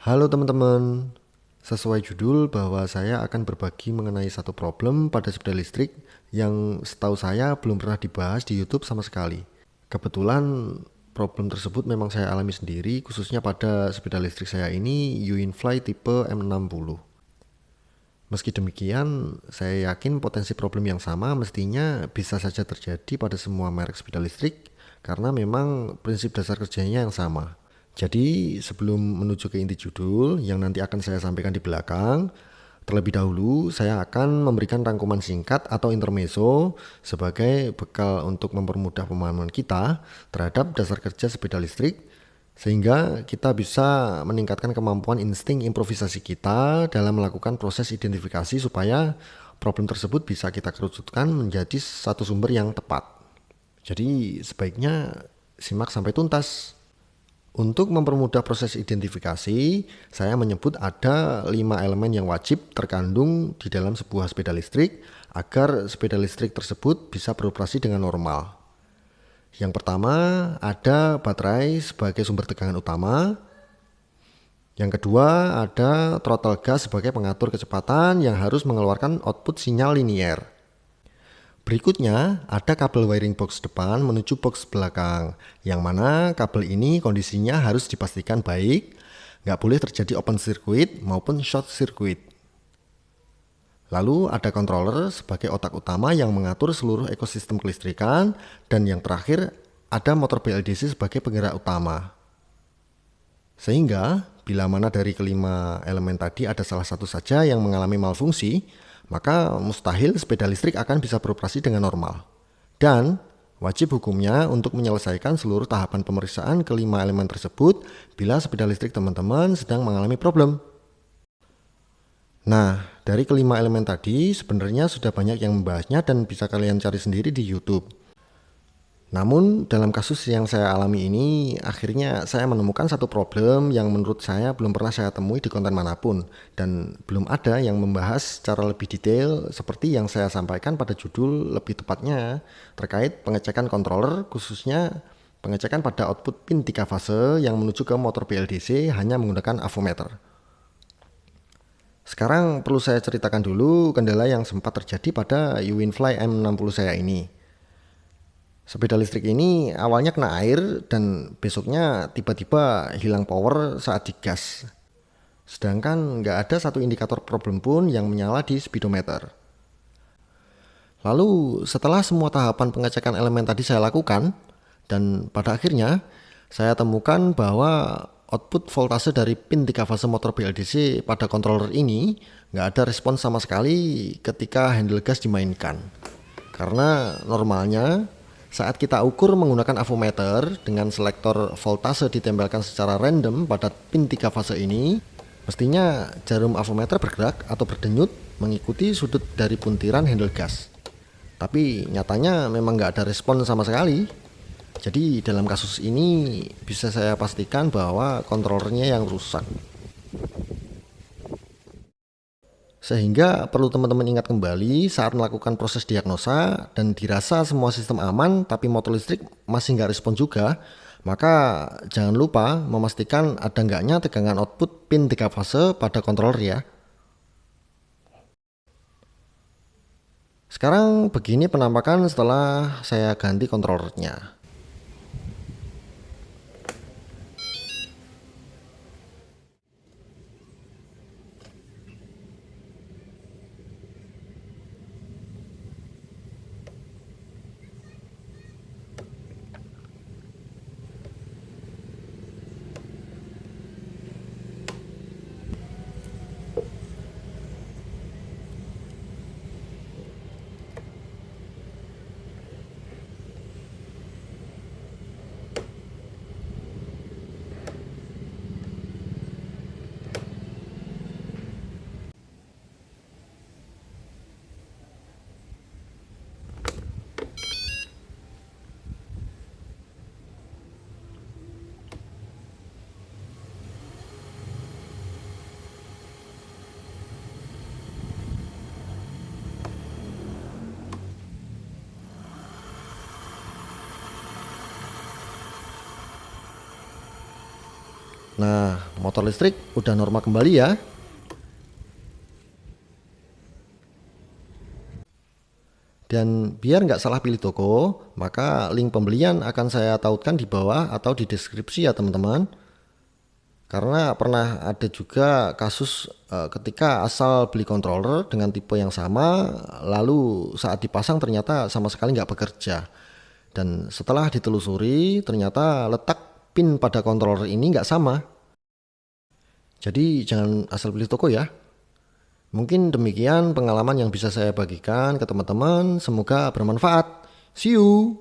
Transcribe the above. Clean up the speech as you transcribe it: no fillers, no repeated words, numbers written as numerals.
Halo teman-teman, sesuai judul bahwa saya akan berbagi mengenai satu problem pada sepeda listrik yang setahu saya belum pernah dibahas di YouTube sama sekali. Kebetulan problem tersebut memang saya alami sendiri, khususnya pada sepeda listrik saya ini Uinfly tipe M60. Meski demikian, saya yakin potensi problem yang sama mestinya bisa saja terjadi pada semua merek sepeda listrik karena memang prinsip dasar kerjanya yang sama. Jadi, sebelum menuju ke inti judul yang nanti akan saya sampaikan di belakang, terlebih dahulu saya akan memberikan rangkuman singkat atau intermezzo sebagai bekal untuk mempermudah pemahaman kita terhadap dasar kerja sepeda listrik sehingga kita bisa meningkatkan kemampuan insting improvisasi kita dalam melakukan proses identifikasi supaya problem tersebut bisa kita kerucutkan menjadi satu sumber yang tepat. Jadi sebaiknya simak sampai tuntas. Untuk mempermudah proses identifikasi, saya menyebut ada 5 elemen yang wajib terkandung di dalam sebuah sepeda listrik agar sepeda listrik tersebut bisa beroperasi dengan normal. Yang pertama, ada baterai sebagai sumber tegangan utama. Yang kedua, ada throttle gas sebagai pengatur kecepatan yang harus mengeluarkan output sinyal linier. Berikutnya, ada kabel wiring box depan menuju box belakang, yang mana kabel ini kondisinya harus dipastikan baik, nggak boleh terjadi open circuit maupun short circuit. Lalu ada controller sebagai otak utama yang mengatur seluruh ekosistem kelistrikan, dan yang terakhir ada motor BLDC sebagai penggerak utama. Sehingga bila mana dari kelima elemen tadi ada salah satu saja yang mengalami malfungsi, maka mustahil sepeda listrik akan bisa beroperasi dengan normal. Dan wajib hukumnya untuk menyelesaikan seluruh tahapan pemeriksaan kelima elemen tersebut bila sepeda listrik teman-teman sedang mengalami problem. Nah, dari kelima elemen tadi sebenarnya sudah banyak yang membahasnya dan bisa kalian cari sendiri di YouTube. Namun dalam kasus yang saya alami ini, akhirnya saya menemukan satu problem yang menurut saya belum pernah saya temui di konten manapun, dan belum ada yang membahas secara lebih detail seperti yang saya sampaikan pada judul, lebih tepatnya terkait pengecekan controller, khususnya pengecekan pada output pin 3 fase yang menuju ke motor BLDC hanya menggunakan avometer. Sekarang perlu saya ceritakan dulu kendala yang sempat terjadi pada Uinfly M60 saya ini. Sepeda listrik ini awalnya kena air dan besoknya tiba-tiba hilang power saat digas. Sedangkan nggak ada satu indikator problem pun yang menyala di speedometer. Lalu setelah semua tahapan pengecekan elemen tadi saya lakukan, dan pada akhirnya saya temukan bahwa output voltase dari pin 3 fase motor BLDC pada controller ini nggak ada respons sama sekali ketika handle gas dimainkan. Karena normalnya saat kita ukur menggunakan avometer dengan selektor voltase ditempelkan secara random pada pin 3 fase ini, mestinya jarum avometer bergerak atau berdenyut mengikuti sudut dari puntiran handle gas. Tapi nyatanya memang nggak ada respon sama sekali. Jadi dalam kasus ini bisa saya pastikan bahwa kontrolernya yang rusak. Sehingga perlu teman-teman ingat kembali saat melakukan proses diagnosa dan dirasa semua sistem aman tapi motor listrik masih nggak respon juga, maka jangan lupa memastikan ada enggaknya tegangan output pin 3 fase pada controller ya. Sekarang begini penampakan setelah saya ganti controllernya. motor listrik udah normal kembali ya. Dan biar nggak salah pilih toko, maka link pembelian akan saya tautkan di bawah atau di deskripsi ya teman-teman. Karena pernah ada juga kasus ketika asal beli controller dengan tipe yang sama, lalu saat dipasang ternyata sama sekali nggak bekerja. Dan setelah ditelusuri, ternyata letak pin pada controller ini nggak sama. Jadi jangan asal beli toko ya. Mungkin demikian pengalaman yang bisa saya bagikan ke teman-teman. Semoga bermanfaat. See you.